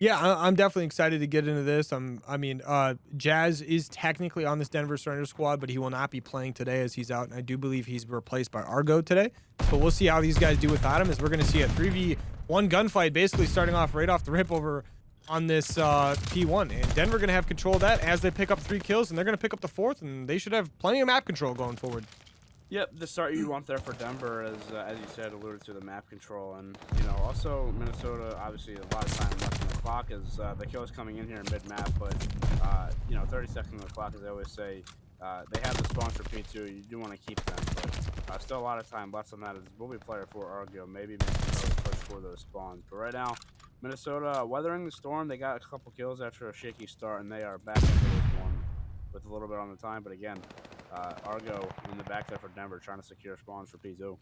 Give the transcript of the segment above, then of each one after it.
Yeah, I'm definitely excited to get into this. Jazz is technically on this Denver Surrender squad, but he will not be playing today as he's out, and I do believe he's replaced by Argo today. But we'll see how these guys do without him, as we're going to see a 3v1 gunfight, basically starting off right off the rip over on this P1, and Denver going to have control of that as they pick up 3 kills, and they're going to pick up the 4th, and they should have plenty of map control going forward. Yep, the start you want there for Denver, as you said, alluded to the map control, and also Minnesota. Obviously, a lot of time left on the clock as the kills coming in here mid map, but 30 seconds on the clock, as I always say. They have the spawns for P2. You do want to keep them, but still a lot of time left on that. As will be player for Argo, maybe making another push for those spawns. But right now, Minnesota weathering the storm. They got a couple kills after a shaky start, and they are back into this one with a little bit on the time. But again, Argo in the back there for Denver trying to secure spawns for P2.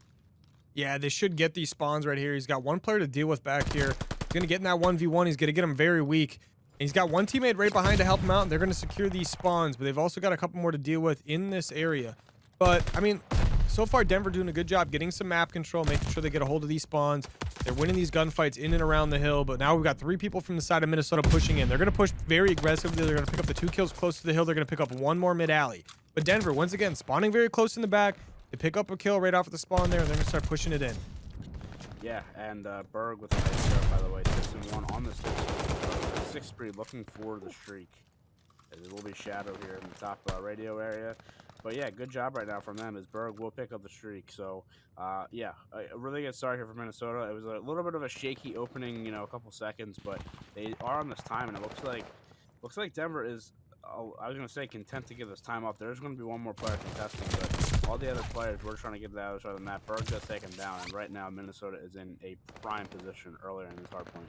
Yeah, they should get these spawns right here. He's got one player to deal with back here. He's going to get in that 1v1. He's going to get him very weak. And he's got one teammate right behind to help him out, and they're going to secure these spawns, but they've also got a couple more to deal with in this area. But, I mean, so far Denver doing a good job getting some map control, making sure they get a hold of these spawns. They're winning these gunfights in and around the hill, but now we've got 3 people from the side of Minnesota pushing in. They're going to push very aggressively. They're going to pick up the 2 kills close to the hill. They're going to pick up 1 more mid-alley. But Denver, once again, spawning very close in the back. They pick up a kill right off at the spawn there, and they're going to start pushing it in. Yeah, and Berg with a nice start, by the way. 6-1 on the 6 spree, looking for the streak. As it will be Shadow here in the top radio area. But yeah, good job right now from them, as Berg will pick up the streak. So, yeah, a really good start here for Minnesota. It was a little bit of a shaky opening, a couple seconds, but they are on this time, and it looks like Denver is, I was going to say, content to give this time off. There's going to be one more player contesting, but all the other players, we're trying to get to the other side of the map. Berg just taken down, and right now Minnesota is in a prime position earlier in this hard point.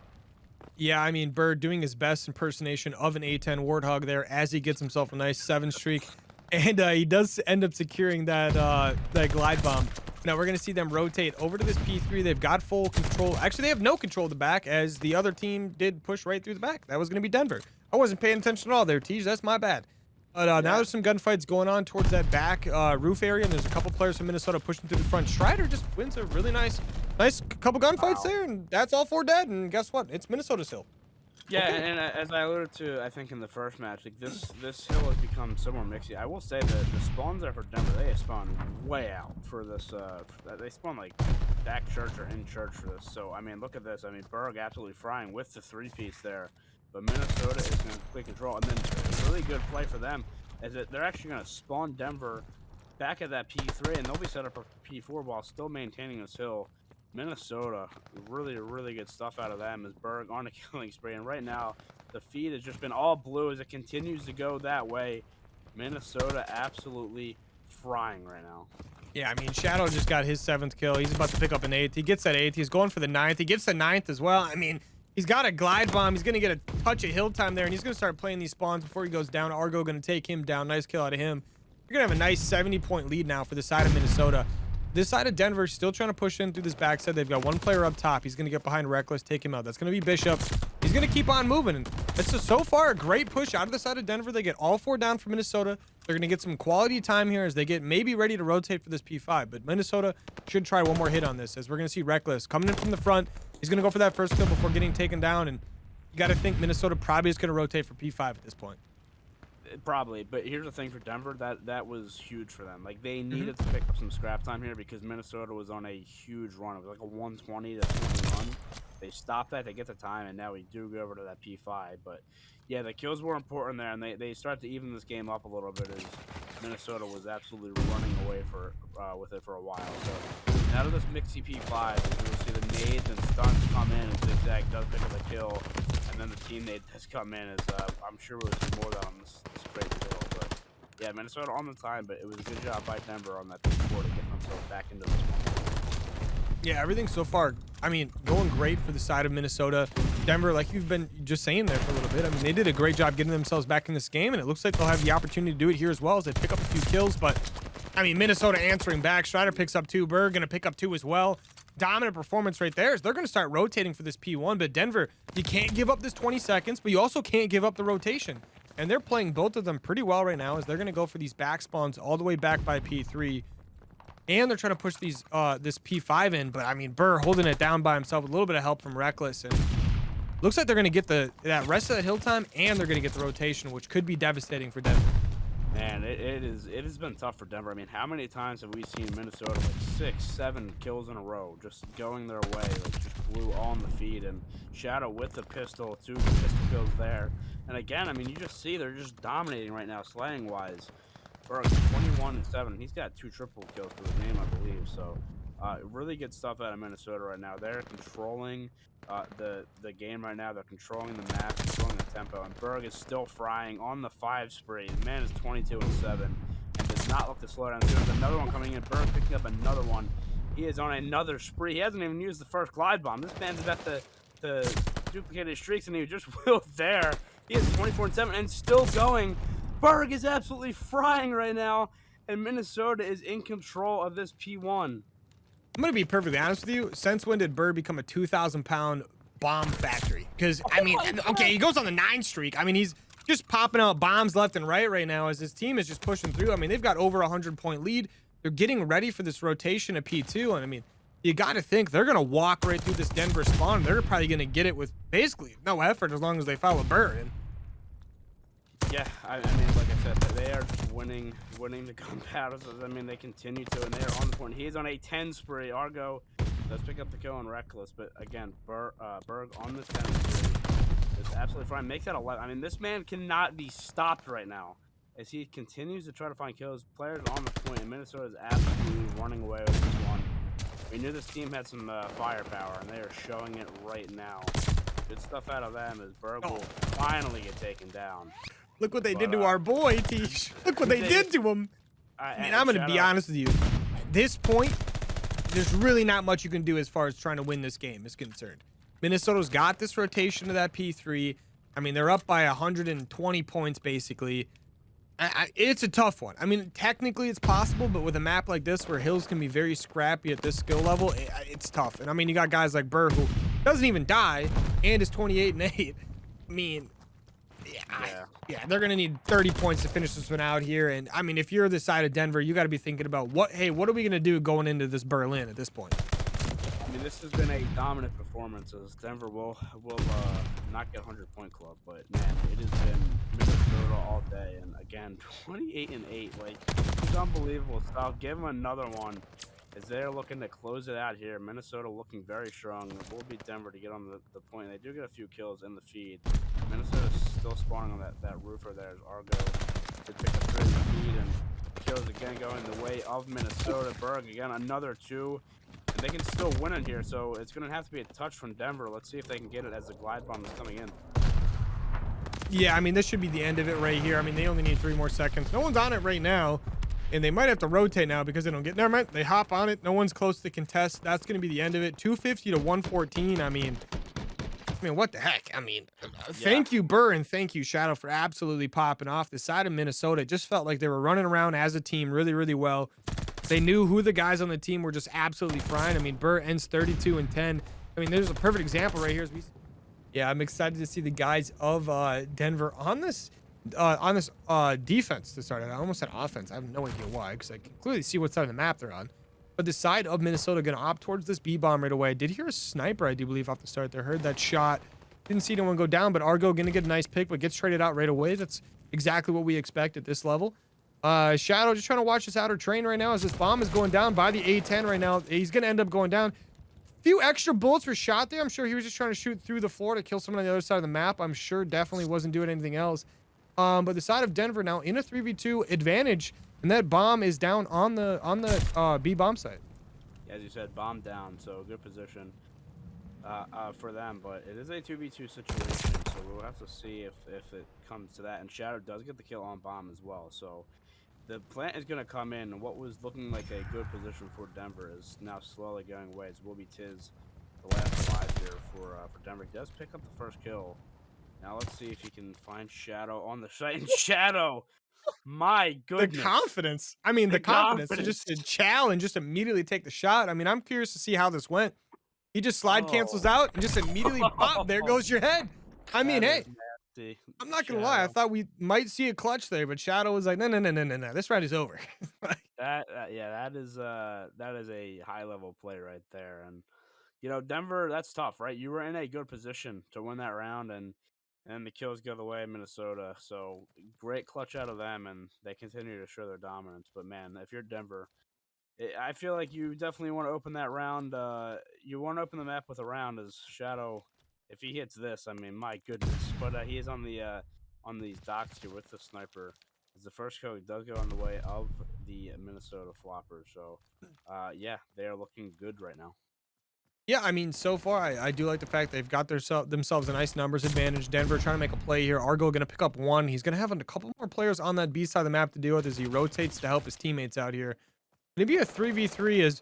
Yeah, I mean, Bird doing his best impersonation of an A10 Warthog there as he gets himself a nice 7 streak. And he does end up securing that glide bomb. Now we're going to see them rotate over to this P3. They've got full control. Actually, they have no control of the back, as the other team did push right through the back. That was going to be Denver. I wasn't paying attention at all there, Tej. That's my bad. But now there's some gunfights going on towards that back roof area, and there's a couple players from Minnesota pushing through the front. Strider just wins a really nice couple gunfights there, and that's all 4 dead. And guess what? It's Minnesota's hill. Yeah, and as I alluded to, I think in the first match, like this hill has become so more mixy. I will say that the spawns there for Denver, they spawn way out for this. They spawn like back church or in church for this. So I mean, look at this. I mean, Berg absolutely frying with the 3-piece there, but Minnesota is going to complete control. And then a really good play for them is that they're actually going to spawn Denver back at that P3, and they'll be set up for P4 while still maintaining this hill. Minnesota, really good stuff out of them, as Berg on a killing spree. And right now, the feed has just been all blue as it continues to go that way. Minnesota absolutely frying right now. Yeah, I mean, Shadow just got his 7th kill. He's about to pick up an 8th. He gets that 8th. He's going for the 9th. He gets the 9th as well. I mean, he's got a glide bomb. He's going to get a touch of hill time there, and he's going to start playing these spawns before he goes down. Argo going to take him down. Nice kill out of him. You're going to have a nice 70-point lead now for the side of Minnesota. This side of Denver still trying to push in through this backside. They've got 1 player up top. He's going to get behind Reckless, take him out. That's going to be Bishop. He's going to keep on moving. And it's so far a great push out of the side of Denver. They get all 4 down for Minnesota. They're going to get some quality time here as they get maybe ready to rotate for this P5. But Minnesota should try one more hit on this, as we're going to see Reckless coming in from the front. He's going to go for that first kill before getting taken down. And you got to think Minnesota probably is going to rotate for P5 at this point. Probably, but here's the thing for Denver, that was huge for them. Like, they needed to pick up some scrap time here because Minnesota was on a huge run. It was like a 120 to 20 run. They stopped that, they get the time, and now we do go over to that P5. But yeah, the kills were important there, and they start to even this game up a little bit, as Minnesota was absolutely running away with it for a while. So out of this mixy P5, you'll see the nades and stunts come in, and Zigzag does pick up a kill. And then the teammate has come in, as I'm sure we'll see more of that on this great kill. But yeah, Minnesota on the time, but it was a good job by Denver on that P4 to get themselves back into this one. Yeah, everything so far, I mean, going great for the side of Minnesota. Denver, like you've been just saying there for a little bit, I mean, they did a great job getting themselves back in this game, and it looks like they'll have the opportunity to do it here as well as they pick up a few kills. But I mean, Minnesota answering back. Strider picks up 2. Berg going to pick up 2 as well. Dominant performance right there, as they're going to start rotating for this P1. But Denver, you can't give up this 20 seconds, but you also can't give up the rotation. And they're playing both of them pretty well right now, as they're going to go for these back spawns all the way back by P3. And they're trying to push these this P5 in. But I mean, Burr holding it down by himself with a little bit of help from Reckless. And Looks like they're going to get that rest of that hill time, and they're going to get the rotation, which could be devastating for Denver. Man, it has been tough for Denver. I mean, how many times have we seen Minnesota like 6, 7 kills in a row, just going their way, like just blue on the feed, and Shadow with the pistol, 2 pistol kills there. And again, I mean, you just see they're just dominating right now, slaying wise. Berg 21 and 7. He's got 2 triple kills to his name, I believe. So, really good stuff out of Minnesota right now. They're controlling the game right now. They're controlling the map, controlling the tempo, and Berg is still frying on the 5 spree. The man is 22 and 7 and does not look to slow down. There's another one coming in. Berg picking up another one. He is on another spree. He hasn't even used the first glide bomb. This man's about to duplicate his streaks, and he was just there. He is 24 and 7 and still going. Berg is absolutely frying right now, and Minnesota is in control of this P1. I'm going to be perfectly honest with you. Since when did Bird become a 2,000-pound bomb factory? Because, I mean, okay, he goes on the 9 streak. I mean, he's just popping out bombs left and right now as his team is just pushing through. I mean, they've got over a 100-point lead. They're getting ready for this rotation of P2. And, I mean, you got to think they're going to walk right through this Denver spawn. They're probably going to get it with basically no effort as long as they follow Bird. And yeah, I mean, like I said, they are winning the gun battles. I mean, they continue to, and they are on the point. He is on a 10 spree. Argo does pick up the kill on Reckless, but again, Berg on this 10 spree is absolutely fine. Makes that 11. I mean, this man cannot be stopped right now as he continues to try to find kills. Players on the point, and Minnesota is absolutely running away with this one. We knew this team had some firepower, and they are showing it right now. Good stuff out of them as Berg will finally get taken down. Look what they did to our boy, Tish. Look what they did to him. I mean, I'm going to be honest with you. At this point, there's really not much you can do as far as trying to win this game is concerned. Minnesota's got this rotation to that P3. I mean, they're up by 120 points, basically. It's a tough one. I mean, technically it's possible, but with a map like this where hills can be very scrappy at this skill level, it's tough. And I mean, you got guys like Burr who doesn't even die and is 28 and 8. I mean, yeah, they're going to need 30 points to finish this one out here. And I mean, if you're the side of Denver, you got to be thinking about what are we going to do going into this Berlin at this point? I mean, this has been a dominant performance as Denver will not get 100-point club, but man, it has been Minnesota all day. And again, 28 and 8, like, it's unbelievable stuff. Give them another one as they're looking to close it out here. Minnesota looking very strong. It will be Denver to get on the point. They do get a few kills in the feed. Minnesota's still spawning on that roofer there as Argo to pick up 3 in the feed, and kills again going the way of Minnesota. Berg again, another 2. And they can still win it here, so it's going to have to be a touch from Denver. Let's see if they can get it as the glide bomb is coming in. Yeah, I mean, this should be the end of it right here. I mean, they only need 3 more seconds. No one's on it right now. And they might have to rotate now because they don't get... Never mind. They hop on it. No one's close to contest. That's going to be the end of it. 250 to 114. I mean, what the heck? I mean, thank you, Burr, and thank you, Shadow, for absolutely popping off. The side of Minnesota, it just felt like they were running around as a team really, really well. They knew who the guys on the team were just absolutely frying. I mean, Burr ends 32 and 10. I mean, there's a perfect example right here. Yeah, I'm excited to see the guys of Denver on this defense to start. I almost said offense. I have no idea why, because I can clearly see what side of the map they're on. But the side of Minnesota going to opt towards this B-bomb right away. I did hear a sniper, I do believe, off the start there. Heard that shot. Didn't see anyone go down, but Argo going to get a nice pick, but gets traded out right away. That's exactly what we expect at this level. Shadow just trying to watch this outer train right now as this bomb is going down by the A10 right now. He's going to end up going down. Few extra bullets were shot there. I'm sure he was just trying to shoot through the floor to kill someone on the other side of the map. I'm sure definitely wasn't doing anything else. But the side of Denver now in a 3v2 advantage, and that bomb is down on the B bomb site. As you said, bomb down, so good position for them. But it is a 2v2 situation, so we'll have to see if it comes to that. And Shadow does get the kill on bomb as well. So the plant is going to come in, and what was looking like a good position for Denver is now slowly going away. It will be Tiz, the last alive here for Denver. He does pick up the first kill. Now let's see if he can find Shadow on the site. And Shadow, my goodness. The confidence. I mean, the confidence to just to challenge, just immediately take the shot. I mean, I'm curious to see how this went. He just slide cancels out and just immediately pop. There goes your head. I mean, hey, I'm not going to lie. I thought we might see a clutch there, but Shadow was like, no. This round is over. that is a high level play right there. And Denver, that's tough, right? You were in a good position to win that round, and the kills go the way of Minnesota. So great clutch out of them, and they continue to show their dominance. But man, if you're Denver, I feel like you definitely want to open that round. You want to open the map with a round as Shadow. If he hits this, I mean, my goodness. But he is on these docks here with the sniper. As the first kill does go on the way of the Minnesota Floppr. So, yeah, they are looking good right now. Yeah, I mean, so far, I do like the fact they've got themselves a nice numbers advantage. Denver trying to make a play here. Argo going to pick up one. He's going to have a couple more players on that B side of the map to deal with as he rotates to help his teammates out here. Maybe a 3v3 is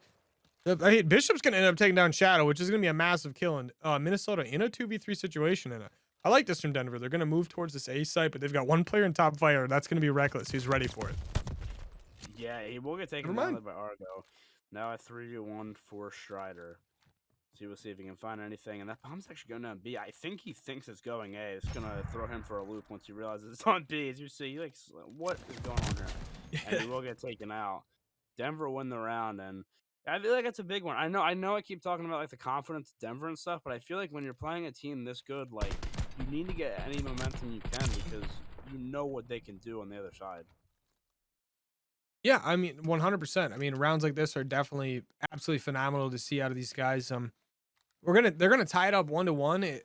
Bishop's going to end up taking down Shadow, which is going to be a massive kill. And Minnesota in a 2v3 situation. And I like this from Denver. They're going to move towards this A site, but they've got one player in top fire. That's going to be Reckless, who's ready for it. Yeah, he will get taken down by Argo. Now a 3v1 for Strider. So we'll see if he can find anything. And that bomb's actually going down B. I think he thinks it's going A. It's going to throw him for a loop once he realizes it's on B. As you see, like, what is going on here? And he will get taken out. Denver win the round, and I feel like it's a big one. I know I keep talking about like the confidence of Denver and stuff, but I feel like when you're playing a team this good, like, you need to get any momentum you can because you know what they can do on the other side. Yeah, I mean, 100%. I mean, rounds like this are definitely absolutely phenomenal to see out of these guys. They're gonna tie it up 1-1.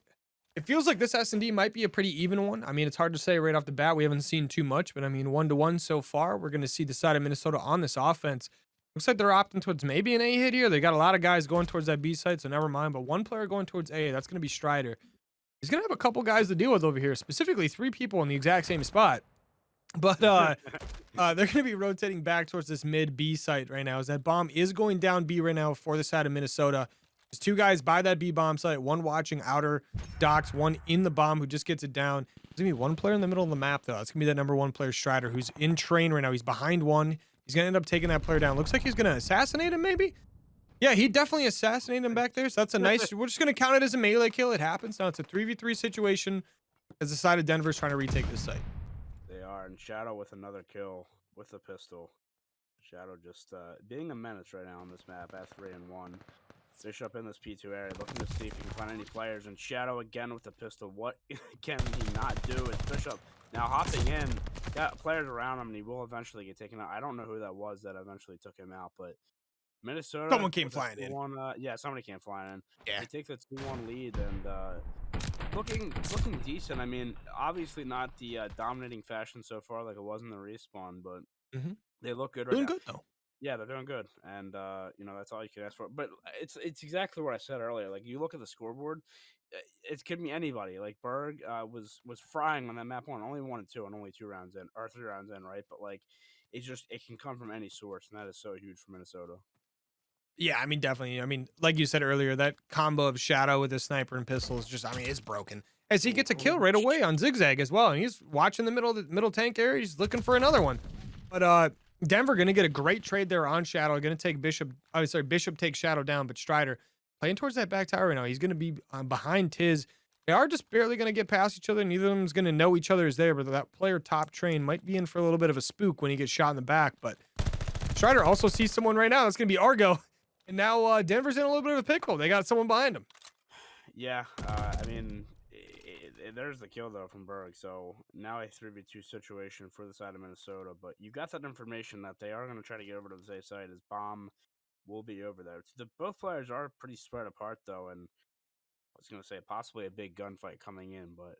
It feels like this S&D might be a pretty even one. I mean, it's hard to say right off the bat. We haven't seen too much, but I mean, 1-1 so far. We're gonna see the side of Minnesota on this offense. Looks like they're opting towards maybe an A hit here. They got a lot of guys going towards that B side, so never mind. But one player going towards A, that's gonna be Strider. He's gonna have a couple guys to deal with over here, specifically 3 people in the exact same spot. But they're going to be rotating back towards this mid B site right now. As that bomb is going down B right now for the side of Minnesota. There's 2 guys by that B bomb site, one watching outer docks, one in the bomb who just gets it down. There's going to be one player in the middle of the map, though. It's going to be that number 1 player, Strider, who's in train right now. He's behind one. He's going to end up taking that player down. Looks like he's going to assassinate him, maybe? Yeah, he definitely assassinated him back there. So that's a nice... We're just going to count it as a melee kill. It happens. Now it's a 3v3 situation as the side of Denver is trying to retake this site. They are, and Shadow with another kill with a pistol. Shadow just being a menace right now on this map at 3-1. Bishop in this P2 area, looking to see if he can find any players, and Shadow again with the pistol. What can he not do? It's Bishop now hopping in, got players around him, and he will eventually get taken out. I don't know who that was that eventually took him out, but Minnesota. Someone came flying in. Yeah, somebody came flying in. Yeah. They take the 2-1 lead, and looking decent. I mean, obviously not the dominating fashion so far like it was in the respawn, but they look good right Doing now. good, though. Yeah, they're doing good, and that's all you can ask for. But it's exactly what I said earlier. Like, you look at the scoreboard, it could be anybody. Like, Berg was frying on that map one, only 1 and 2, and only 2 rounds in, or 3 rounds in, right? But like, it can come from any source, and that is so huge for Minnesota. Yeah, I mean, definitely. I mean, like you said earlier, that combo of Shadow with his sniper and pistol is just, I mean, it's broken. As he gets a kill right away on Zigzag as well. And he's watching the middle tank area. He's looking for another one. But Denver going to get a great trade there on Shadow. Going to take Bishop. Oh, sorry, Bishop takes Shadow down, but Strider playing towards that back tower right now. He's going to be behind Tiz. They are just barely going to get past each other. Neither of them is going to know each other is there, but that player top train might be in for a little bit of a spook when he gets shot in the back. But Strider also sees someone right now. That's going to be Argo. And now Denver's in a little bit of a pickle. They got someone behind them. Yeah, I mean, there's the kill, though, from Berg. So now a 3v2 situation for the side of Minnesota. But you got that information that they are going to try to get over to the safe side as Bomb will be over there. Both players are pretty spread apart, though. And I was going to say possibly a big gunfight coming in. But,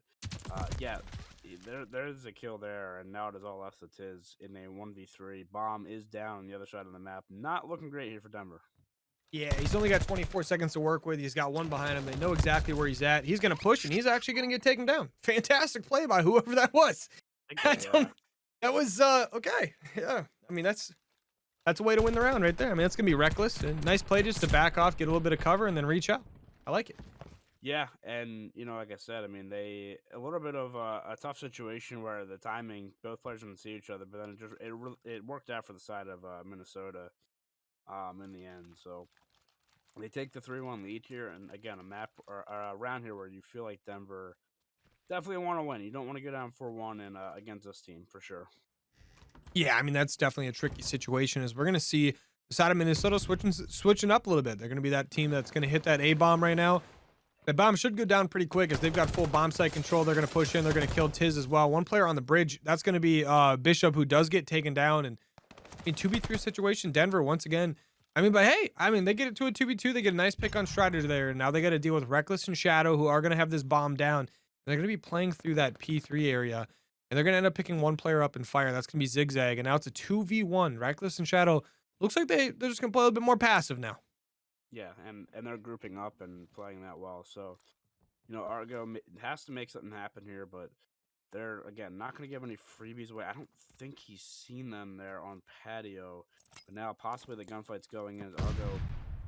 yeah, there's a kill there. And now it is all left to Tiz in a 1v3. Bomb is down on the other side of the map. Not looking great here for Denver. Yeah, he's only got 24 seconds to work with. He's got one behind him. They know exactly where he's at. He's going to push, and he's actually going to get taken down. Fantastic play by whoever that was. That was, okay. Yeah, I mean, that's a way to win the round right there. I mean, that's going to be Reckless. A nice play just to back off, get a little bit of cover, and then reach out. I like it. Yeah, and, like I said, I mean, a little bit of a tough situation where the timing, both players didn't see each other, but then it worked out for the side of Minnesota in the end. So they take the 3-1 lead here, and again, a map or a round here where you feel like Denver definitely want to win. You don't want to go down 4-1 and against this team for sure. Yeah, I mean, that's definitely a tricky situation as we're going to see Side of Minnesota switching up a little bit. They're going to be that team that's going to hit that A bomb right now. The bomb should go down pretty quick as they've got full bomb site control. They're going to push in. They're going to kill Tiz as well. One player on the bridge. That's going to be Bishop, who does get taken down. And I mean, 2v3 situation. Denver once again. I mean, but hey, I mean, they get it to a 2v2. They get a nice pick on Strider there. And now they got to deal with Reckless and Shadow, who are going to have this bomb down. They're going to be playing through that P3 area. And they're going to end up picking one player up and fire. That's going to be Zigzag. And now it's a 2v1. Reckless and Shadow. Looks like they're just going to play a little bit more passive now. Yeah, and they're grouping up and playing that well. So, you know, Argo has to make something happen here, but they're, again, not going to give any freebies away. I don't think he's seen them there on patio. But now possibly the gunfight's going in. Argo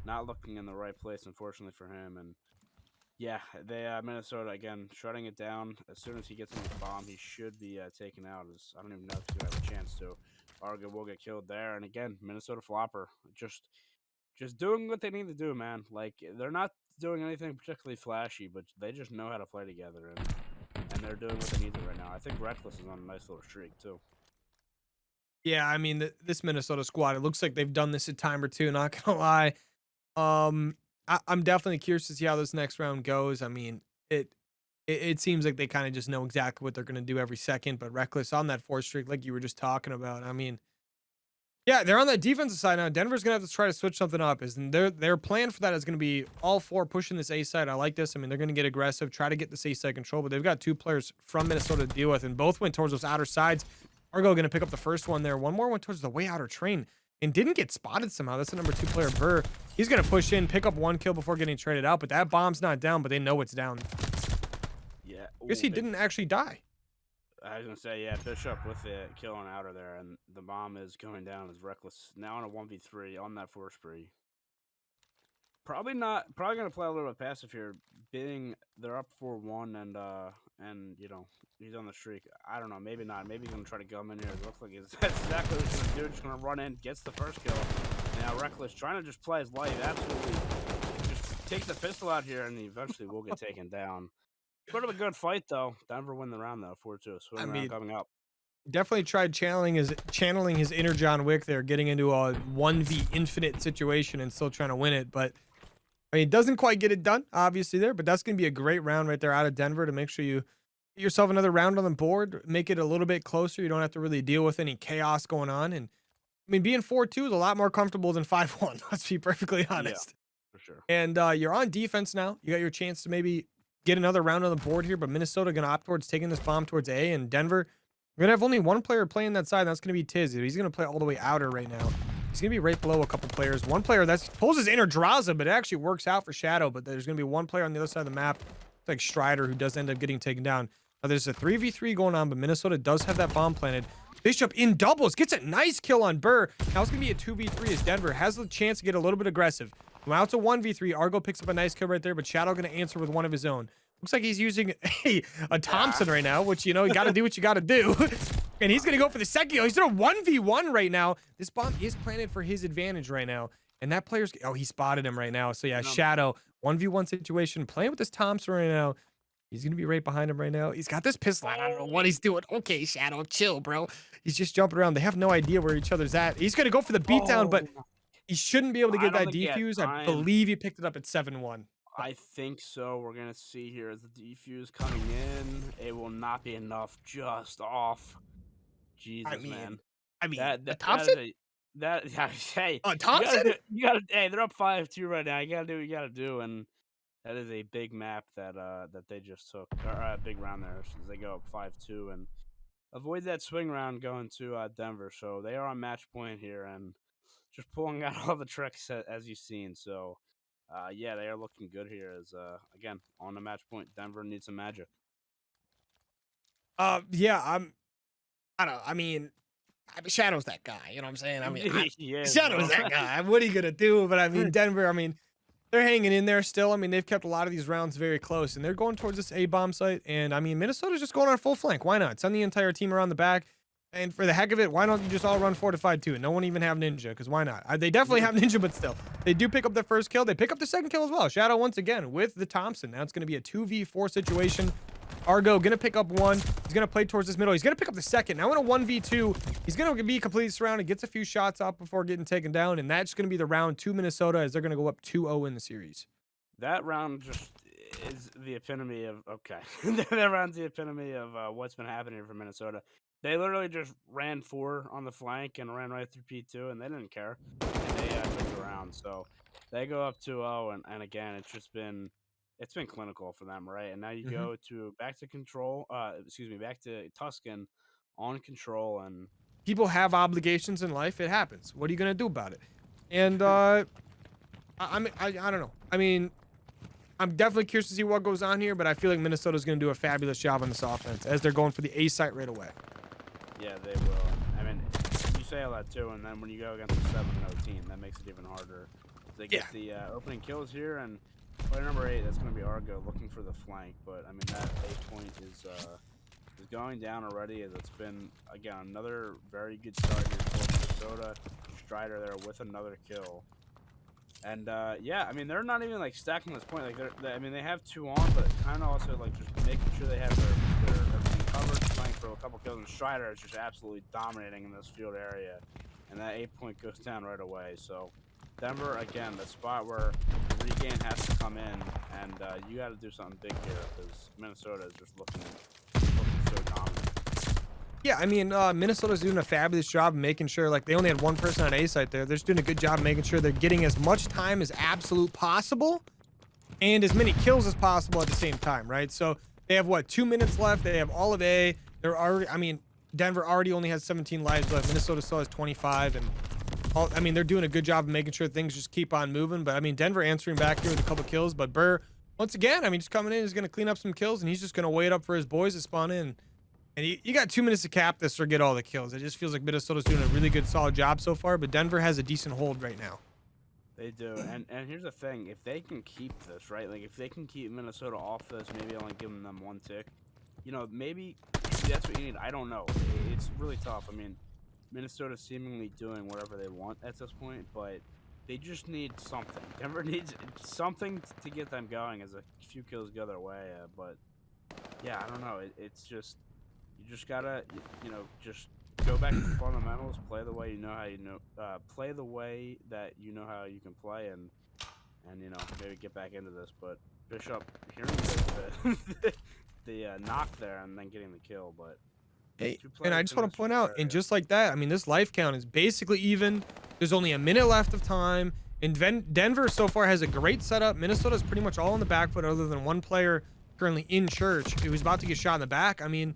not looking in the right place, unfortunately for him. And yeah, they Minnesota, again, shutting it down. As soon as he gets in the bomb, he should be taken out. I don't even know if he's going to have a chance to. Argo will get killed there. And again, Minnesota Floppr just doing what they need to do, man. Like, they're not doing anything particularly flashy, but they just know how to play together, and they're doing what they need to right now. I think Reckless is on a nice little streak, too. Yeah, I mean, this Minnesota squad, it looks like they've done this a time or two, not gonna lie. I'm definitely curious to see how this next round goes. I mean, it seems like they kind of just know exactly what they're gonna do every second, but Reckless on that 4th streak, like you were just talking about. I mean, yeah, they're on that defensive side now. Denver's gonna have to try to switch something up. Their plan for that is gonna be all 4 pushing this A side. I like this. I mean, they're gonna get aggressive, try to get this A side control, but they've got 2 players from Minnesota to deal with, and both went towards those outer sides. Argo gonna pick up the first one there. One more went towards the way outer train and didn't get spotted somehow. That's the number 2 player, Burr. He's gonna push in, pick up 1 kill before getting traded out, but that bomb's not down, but they know it's down. Yeah. I guess he didn't actually die. I was gonna say, yeah, Bishop with the kill on outer there, and the bomb is going down as Reckless now on a 1v3 on that 4 spree. Probably gonna play a little bit passive here, being they're up 4-1 and you know, he's on the streak. I don't know, maybe not. Maybe he's gonna try to gum in here. It looks like that's exactly what he's gonna do. Just gonna run in, gets the first kill. Now Reckless trying to just play his life, absolutely just take the pistol out here, and he eventually will get taken down. Sort of a good fight, though. Denver win the round, though, 4-2. Swing round coming up. Definitely tried channeling his inner John Wick there, getting into a 1v infinite situation and still trying to win it. But I mean, doesn't quite get it done, obviously, there. But that's going to be a great round right there out of Denver to make sure you get yourself another round on the board, make it a little bit closer. You don't have to really deal with any chaos going on. And I mean, being 4-2 is a lot more comfortable than 5-1. Let's be perfectly honest. Yeah, for sure. And you're on defense now. You got your chance to maybe get another round on the board here, but Minnesota going to opt towards taking this bomb towards A, and Denver, we're going to have only 1 player playing that side, and that's going to be Tiz. He's going to play all the way outer right now. He's going to be right below a couple players. 1 player that pulls his inner Draza, but it actually works out for Shadow, but there's going to be 1 player on the other side of the map. It's like Strider, who does end up getting taken down. Now, there's a 3v3 going on, but Minnesota does have that bomb planted. Bishop in doubles, gets a nice kill on Burr. Now it's going to be a 2v3 as Denver has the chance to get a little bit aggressive. Now it's a 1v3. Argo picks up a nice kill right there, but Shadow going to answer with 1 of his own. Looks like he's using a Thompson right now, which, you know, you got to do what you got to do. And he's going to go for the second kill. He's doing a 1v1 right now. This bomb is planted for his advantage right now. And that player's... Oh, he spotted him right now. So, yeah, Shadow, 1v1 situation. Playing with this Thompson right now. He's going to be right behind him right now. He's got this pistol. I don't know what he's doing. Okay, Shadow, chill, bro. He's just jumping around. They have no idea where each other's at. He's going to go for the beatdown, but he shouldn't be able to get that defuse. I believe he picked it up at 7-1. I think so. We're going to see here as the defuse coming in. It will not be enough. Just off. Jesus, man. I mean, Thompson? Hey. Thompson? Hey, they're up 5-2 right now. You got to do what you got to do. And that is a big map that they just took. Or a big round there. As they go up 5-2. And avoid that swing round going to Denver. So they are on match point here. And just pulling out all the tricks as you've seen. So... yeah, they are looking good here as, again, on the match point. Denver needs some magic. Yeah, I don't know. I mean, Shadow's that guy. You know what I'm saying? I mean, Shadow's that guy. What are you going to do? But I mean, Denver, I mean, they're hanging in there still. I mean, they've kept a lot of these rounds very close, and they're going towards this A-bomb site. And I mean, Minnesota's just going on full flank. Why not? Send the entire team around the back. And for the heck of it, why don't you just all run fortified too? And no one even have Ninja, because why not? They definitely have Ninja, but still. They do pick up their first kill. They pick up the second kill as well. Shadow once again with the Thompson. Now it's going to be a 2v4 situation. Argo gonna pick up one. He's gonna play towards this middle. He's gonna pick up the second. Now in a 1v2, he's gonna be completely surrounded, gets a few shots up before getting taken down, and that's gonna be the round to Minnesota as they're gonna go up 2-0 in the series. That round just is the epitome of okay. That round's the epitome of what's been happening for Minnesota. They literally just ran 4 on the flank and ran right through P2, and they didn't care. And they took the round. So they go up 2-0, and again, it's been clinical for them, right? And now you go to back to control. Excuse me, back to Tuscan on control, and People have obligations in life. It happens. What are you gonna do about it? And I mean, I don't know. I mean, I'm definitely curious to see what goes on here, but I feel like Minnesota's going to do a fabulous job on this offense as they're going for the A site right away. yeah, they will. I mean, you say all that too, and then when you go against a 7-0 team, that makes it even harder. They get the opening kills here, and player number 8, that's going to be Argo looking for the flank. But I mean, that 8 point is going down already, as it's been again another very good start here for Minnesota. Strider there with another kill. And yeah, I mean, they're not even like stacking this point. Like I mean, they have 2 on, but kind of also like just making sure they have their everything covered, playing for a couple kills. And Strider is just absolutely dominating in this field area, and that 8 point goes down right away. So Denver again, the spot where the regain has to come in, and you got to do something big here because Minnesota is just looking so dominant. Yeah, I mean, Minnesota's doing a fabulous job of making sure, like, they only had 1 person on A site there. They're just doing a good job of making sure they're getting as much time as absolute possible and as many kills as possible at the same time, right? So they have, what, 2 minutes left. They have all of A. They're already, I mean, Denver already only has 17 lives left. Minnesota still has 25. And, I mean, they're doing a good job of making sure things just keep on moving. But, I mean, Denver answering back here with a couple kills. But Burr, once again, I mean, just coming in, he's going to clean up some kills, and he's just going to wait up for his boys to spawn in. And you got 2 minutes to cap this or get all the kills. It just feels like Minnesota's doing a really good, solid job so far, but Denver has a decent hold right now. They do, and here's the thing: if they can keep this, right, like if they can keep Minnesota off this, maybe only giving them 1 tick, you know, maybe that's what you need. I don't know. It's really tough. I mean, Minnesota's seemingly doing whatever they want at this point, but they just need something. Denver needs something to get them going as a few kills go their way. But yeah, I don't know. It's just. You just gotta, you know, just go back to the fundamentals, play the way you know how you know, play the way that you know how you can play, and you know, maybe get back into this. But Bishop hearing the knock there and then getting the kill, but hey, and I just want to point out, and just like that, I mean, this life count is basically even. There's only a minute left of time, and Denver so far has a great setup. Minnesota's pretty much all on the back foot, other than 1 player currently in church who was about to get shot in the back. I mean.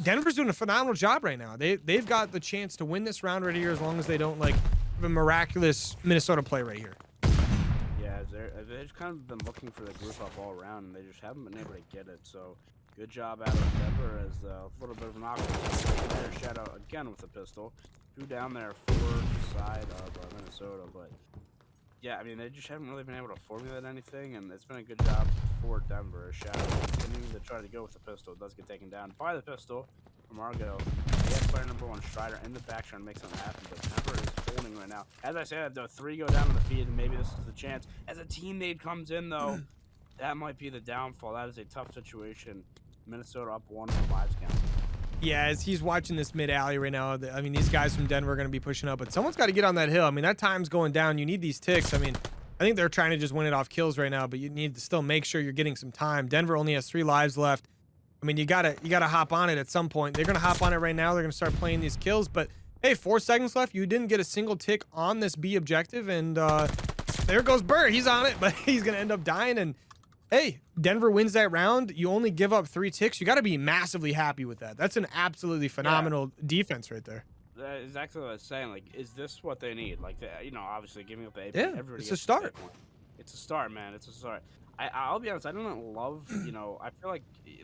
Denver's doing a phenomenal job right now. They've got the chance to win this round right here as long as they don't like have a miraculous Minnesota play right here. Yeah, they've kind of been looking for the group up all around, and they just haven't been able to get it. So good job out of Denver as a little bit of an opportunity. Shadow again with the pistol, 2 down there for the side of Minnesota, but. Yeah, I mean, they just haven't really been able to formulate anything, and it's been a good job for Denver. Shadow continuing to try to go with the pistol. It does get taken down by the pistol from Argo. They have player number 1, Strider, in the back trying to make something happen, but Denver is holding right now. As I said, though, 3 go down on the feed, and maybe this is the chance. As a teammate comes in, though, that might be the downfall. That is a tough situation. Minnesota up 1 in the lives count. Yeah, as he's watching this mid alley right now, I mean, these guys from Denver are going to be pushing up, but someone's got to get on that hill. I mean, that time's going down. You need these ticks. I mean, I think they're trying to just win it off kills right now, but you need to still make sure you're getting some time. Denver only has 3 lives left. I mean, you gotta hop on it at some point. They're going to hop on it right now. They're going to start playing these kills, but hey, 4 seconds left. You didn't get a single tick on this B objective, and there goes Burr. He's on it, but he's going to end up dying, and hey, Denver wins that round. You only give up 3 ticks. You got to be massively happy with that. That's an absolutely phenomenal defense right there. That's exactly what I was saying. Like, is this what they need? Like, you know, obviously giving up the 8 yeah, it's a start. It's a start, man. It's a start. I'll be honest. I don't love. You know, I feel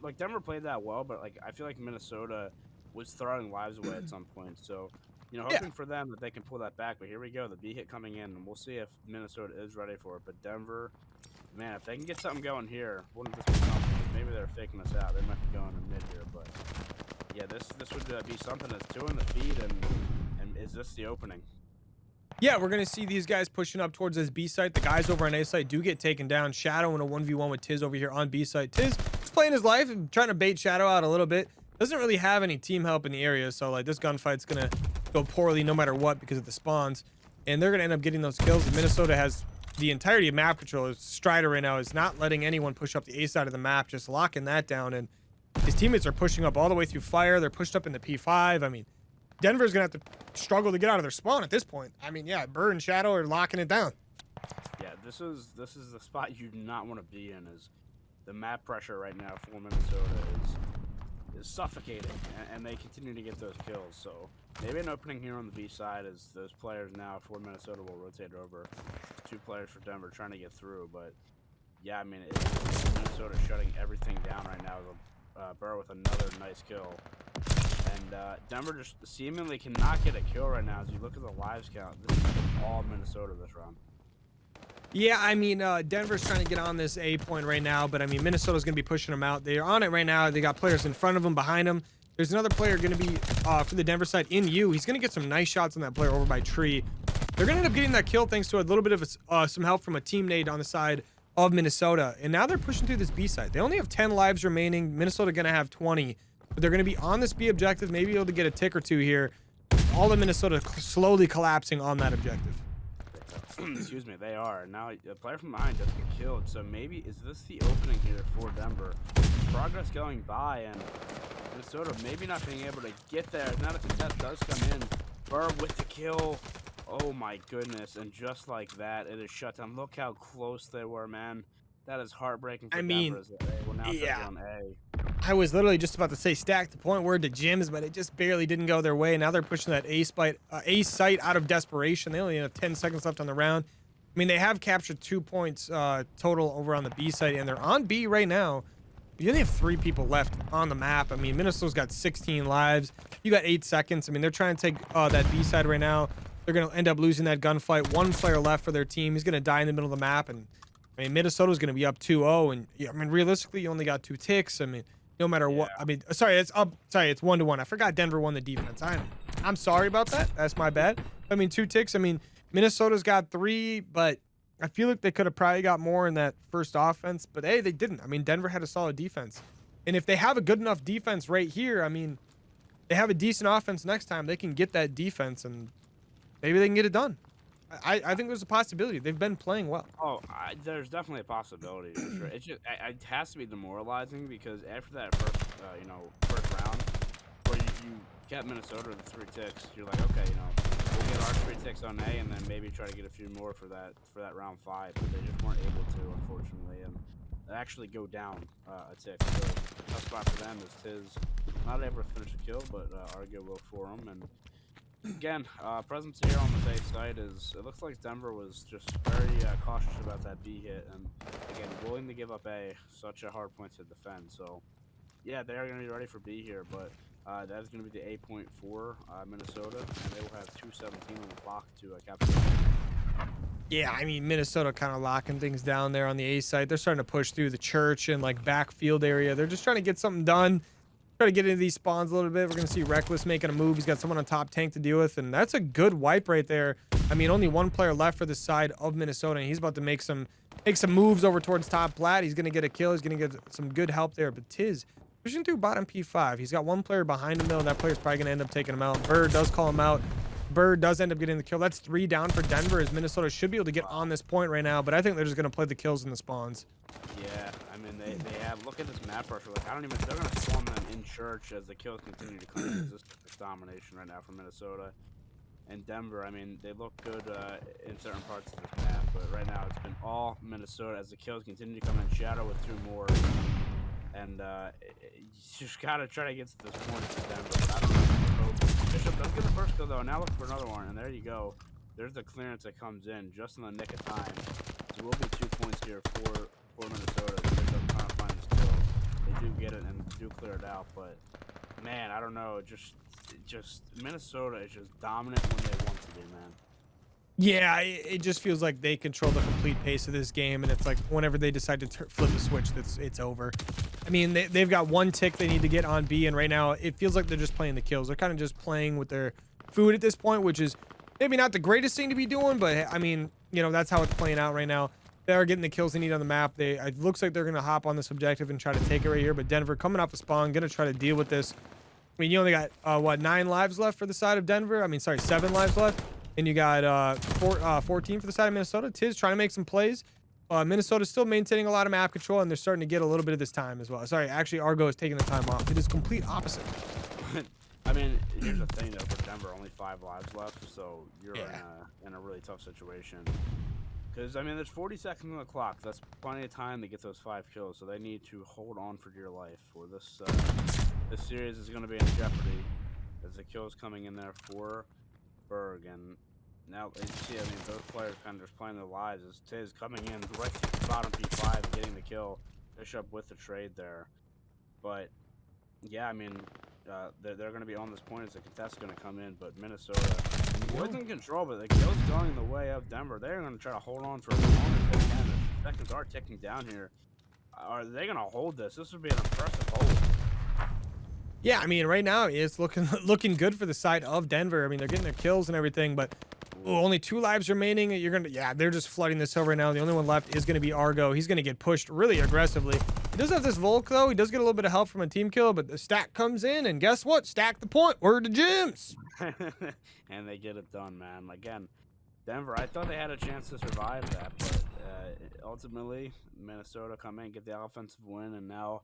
like Denver played that well, but like I feel like Minnesota was throwing lives away at some point. So, you know, hoping for them that they can pull that back. But here we go. The B hit coming in, and we'll see if Minnesota is ready for it. But Denver. Man, if they can get something going here, wouldn't this be something? Maybe they're faking us out. They might be going in mid here, but yeah, this would be something that's 2 in the feed, and is this the opening? Yeah, we're gonna see these guys pushing up towards this B site. The guys over on A site do get taken down. Shadow in a 1v1 with Tiz over here on B site. Tiz just playing his life and trying to bait Shadow out a little bit. Doesn't really have any team help in the area, so like this gunfight's gonna go poorly no matter what because of the spawns, and they're gonna end up getting those kills. And Minnesota has the entirety of map control. Strider right now is not letting anyone push up the A side of the map, just locking that down, and his teammates are pushing up all the way through fire. They're pushed up in the P5. I mean, Denver's gonna have to struggle to get out of their spawn at this point. I mean, yeah, Bird and Shadow are locking it down. Yeah, this is the spot you do not want to be in. Is the map pressure right now for Minnesota is suffocating, and they continue to get those kills. So maybe an opening here on the B side as those players now for Minnesota will rotate over. 2 players for Denver trying to get through, but yeah, I mean, Minnesota shutting everything down right now. Burr with another nice kill, and Denver just seemingly cannot get a kill right now. As you look at the lives count, this is all Minnesota this round. Yeah, I mean, Denver's trying to get on this A point right now, but I mean, Minnesota's going to be pushing them out. They're on it right now. They got players in front of them, behind them. There's another player going to be for the Denver side in U. He's going to get some nice shots on that player over by Tree. They're going to end up getting that kill thanks to a little bit of some help from a team nade on the side of Minnesota. And now they're pushing through this B side. They only have 10 lives remaining. Minnesota going to have 20, but they're going to be on this B objective, maybe able to get a tick or two here. All of Minnesota slowly collapsing on that objective. Excuse me, they are. Now, a player from behind just get killed, so maybe, is this the opening here for Denver? Progress going by, and Minnesota maybe not being able to get there. Now that the death does come in, Burr with the kill. Oh my goodness, and just like that, it is shut down. Look how close they were, man. That is heartbreaking for Denver. They will now yeah. on A. I was literally just about to say stack the point word to Jims, but it just barely didn't go their way. Now they're pushing that A site out of desperation. They only have 10 seconds left on the round. I mean, they have captured 2 points total over on the B site, and they're on B right now. You only have 3 people left on the map. I mean, Minnesota's got 16 lives. You got 8 seconds. I mean, they're trying to take that B side right now. They're going to end up losing that gunfight. 1 player left for their team. He's going to die in the middle of the map, and I mean, Minnesota's going to be up 2-0, and I mean, realistically, you only got 2 ticks. I mean, no matter what. I mean, sorry, it's up. Sorry, it's 1-1. I forgot Denver won the defense. I'm sorry about that. That's my bad. I mean, 2 ticks. I mean, Minnesota's got 3, but I feel like they could have probably got more in that first offense. But hey, they didn't. I mean, Denver had a solid defense, and if they have a good enough defense right here, I mean, they have a decent offense next time. They can get that defense, and maybe they can get it done. I think there's a possibility. They've been playing well. Oh, there's definitely a possibility. For sure. It's just it has to be demoralizing because after that first round, where you get Minnesota with 3 ticks, you're like, okay, we'll get our 3 ticks on A, and then maybe try to get a few more for that round 5. But they just weren't able to, unfortunately, and actually go down a tick. So tough spot for them is Tiz not able to finish the kill, but Argo will for him. And again, presence here on the base site is, it looks like Denver was just very cautious about that B hit, and again, willing to give up A, such a hard point to defend. So yeah, they are going to be ready for B here, but that is going to be the 8.4 Minnesota, and they will have 2:17 on the clock to capture. Yeah, I mean, Minnesota kind of locking things down there on the A site. They're starting to push through the church and like backfield area. They're just trying to get something done. Try to get into these spawns a little bit. We're going to see Reckless making a move. He's got someone on top tank to deal with, and that's a good wipe right there. I mean, only 1 player left for the side of Minnesota, and he's about to make some moves over towards top plat. He's going to get a kill. He's going to get some good help there, but Tiz pushing through bottom P5. He's got 1 player behind him, though, and that player's probably going to end up taking him out. Bird does call him out. Bird does end up getting the kill. That's 3 down for Denver, as Minnesota should be able to get on this point right now, but I think they're just going to play the kills in the spawns. Yeah, I mean, they have, look at this map pressure. Like, they're going to spawn them in church as the kills continue to come in. This is domination right now for Minnesota. And Denver, I mean, they look good in certain parts of this map, but right now it's been all Minnesota as the kills continue to come in. Shadow with 2 more. And you just got to try to get to this point for Denver. But I don't know. Bishop does get the first kill, though. Now look for another one, and there you go. There's the clearance that comes in just in the nick of time. There will be 2 points here for Minnesota. Bishop trying to find this kill. They do get it and do clear it out, but man, I don't know. Just Minnesota is just dominant when they want to be, man. Yeah, it just feels like they control the complete pace of this game, and it's like whenever they decide to flip the switch, it's over. I mean, they've got 1 tick they need to get on B, and right now it feels like they're just playing the kills. They're kind of just playing with their food at this point, which is maybe not the greatest thing to be doing, but I mean, that's how it's playing out right now. They are getting the kills they need on the map. It looks like they're going to hop on this objective and try to take it right here. But Denver coming off the spawn, going to try to deal with this. I mean, you only got, what, 9 lives left for the side of Denver? I mean, sorry, 7 lives left. And you got 14 for the side of Minnesota. Tiz trying to make some plays. Minnesota's still maintaining a lot of map control, and they're starting to get a little bit of this time as well. Sorry, actually, Argo is taking the time off. It is complete opposite. I mean, here's the thing, though. For Denver, only 5 lives left, so you're in a really tough situation. Because, I mean, there's 40 seconds on the clock. That's plenty of time to get those 5 kills, so they need to hold on for dear life. For this series is going to be in jeopardy as the kills coming in there for Berg. And now, you see, I mean, those players kind of just playing their lives. As Tiz coming in right to the bottom P5 and getting the kill. Bishop with the trade there. But, yeah, I mean, they're going to be on this point as the contest's going to come in. But Minnesota was in control, but the kill's going the way of Denver. They're going to try to hold on for as long as they can. The seconds are ticking down here. Are they going to hold this? This would be an impressive hold. Yeah, I mean, right now it's looking good for the side of Denver. I mean, they're getting their kills and everything, but only 2 lives remaining. They're just flooding this hill right now. The only one left is going to be Argo. He's going to get pushed really aggressively. He does have this Volk, though. He does get a little bit of help from a team kill, but the stack comes in, and guess what? Stack the point. We're the gyms. And they get it done, man. Again, Denver, I thought they had a chance to survive that, but ultimately, Minnesota come in, get the offensive win, and now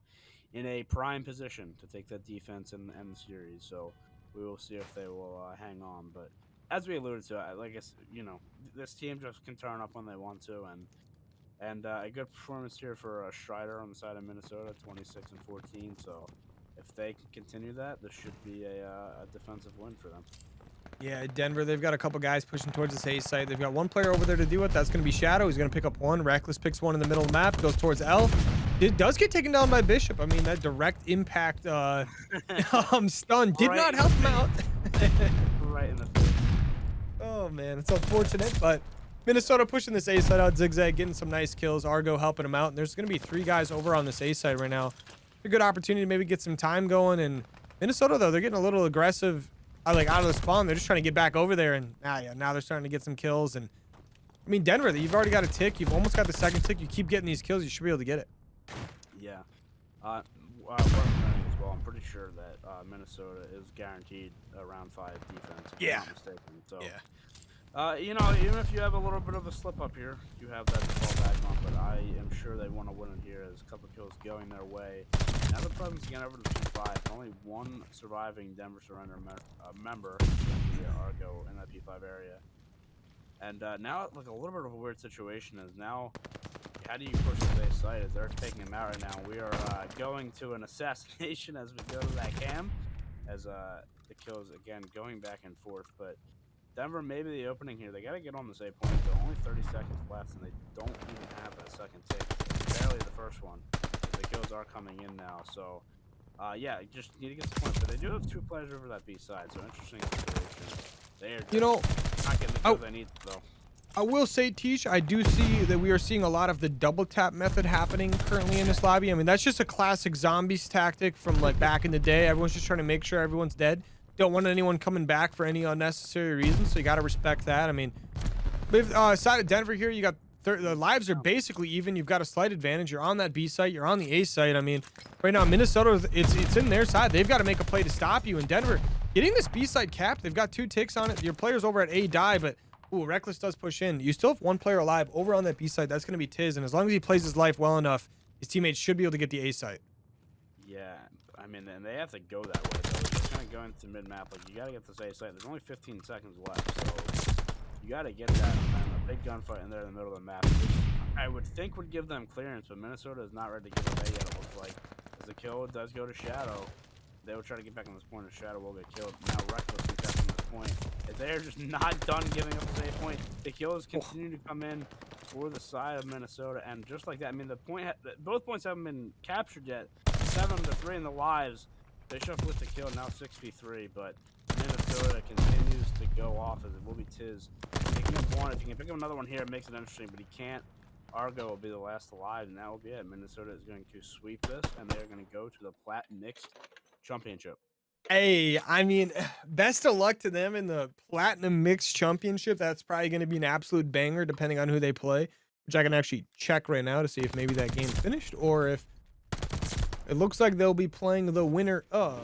in a prime position to take that defense and the series. So we will see if they will hang on. But as we alluded to, this team just can turn up when they want to, and a good performance here for Strider on the side of Minnesota, 26 and 14. So if they can continue that, this should be a defensive win for them. Yeah, Denver, they've got a couple guys pushing towards this A site. They've got one player over there to do it. That's going to be Shadow. He's going to pick up one. Reckless picks one in the middle of the map, goes towards L. It does get taken down by Bishop. I mean, that direct impact stun did not help him out. Right in the face. Oh, man, it's unfortunate, but Minnesota pushing this A side out. Zigzag getting some nice kills. Argo helping him out. And there's going to be 3 guys over on this A side right now. A good opportunity to maybe get some time going. And Minnesota, though, they're getting a little aggressive. Out of the spawn, they're just trying to get back over there, and now they're starting to get some kills. And I mean, Denver, you've already got a tick. You've almost got the second tick. You keep getting these kills, you should be able to get it. Yeah. What I'm learning as well, I'm pretty sure that Minnesota is guaranteed a round 5 defense. If I'm not mistaken. So, even if you have a little bit of a slip up here, you have that to fall back on. But I am sure they want to win it here. There's a couple kills going their way. Now the presence again over to P5. Only one surviving Denver Surrender member, Argo, in that P5 area. And now, like, a little bit of a weird situation is now, how do you push the A site as they're taking him out right now? We are going to an assassination as we go to that cam, as the kills, again, going back and forth. But Denver, maybe the opening here, they got to get on this A point, though. Only 30 seconds left, and they don't even have that second tick. Barely the first one. The kills are coming in now, so just need to get the point. But they do have 2 players over that B side, so interesting situation. They are just not getting the kills they need, though. I will say, Tish, I do see that we are seeing a lot of the double tap method happening currently in this lobby. I mean, that's just a classic zombies tactic from like back in the day. Everyone's just trying to make sure everyone's dead. Don't want anyone coming back for any unnecessary reasons, so you got to respect that. I mean, with side of Denver here, you got the lives are basically even. You've got a slight advantage. You're on that B site. You're on the A site. I mean, right now Minnesota, it's in their side. They've got to make a play to stop you. And Denver getting this B site capped. They've got 2 ticks on it. Your players over at A die, but Reckless does push in. You still have 1 player alive over on that B site. That's going to be Tiz. And as long as he plays his life well enough, his teammates should be able to get the A site. Yeah, I mean, and they have to go that way, though. They're kind of going to mid-map. Like, you got to get this A site. There's only 15 seconds left, so you got to get that. And a big gunfight in there in the middle of the map, which I would think would give them clearance, but Minnesota is not ready to give them A yet, it looks like. As the kill does go to Shadow, they will try to get back on this point, and Shadow will get killed. Now Reckless contesting this point. If they're just not done giving up this A point, the kills continue to come in for the side of Minnesota, and just like that, I mean, both points haven't been captured yet. 7-3 in the lives. Bishop with the kill, now 6v3, but Minnesota continues to go off as it will be Tiz. Picking up one, if he can pick up another one here, it makes it interesting, but he can't. Argo will be the last alive, and that will be it. Minnesota is going to sweep this, and they're going to go to the Plat Mixed Championship. Hey, I mean, best of luck to them in the Platinum Mixed Championship. That's probably going to be an absolute banger depending on who they play. which I can actually check right now to see if maybe that game's finished or if it looks like they'll be playing the winner of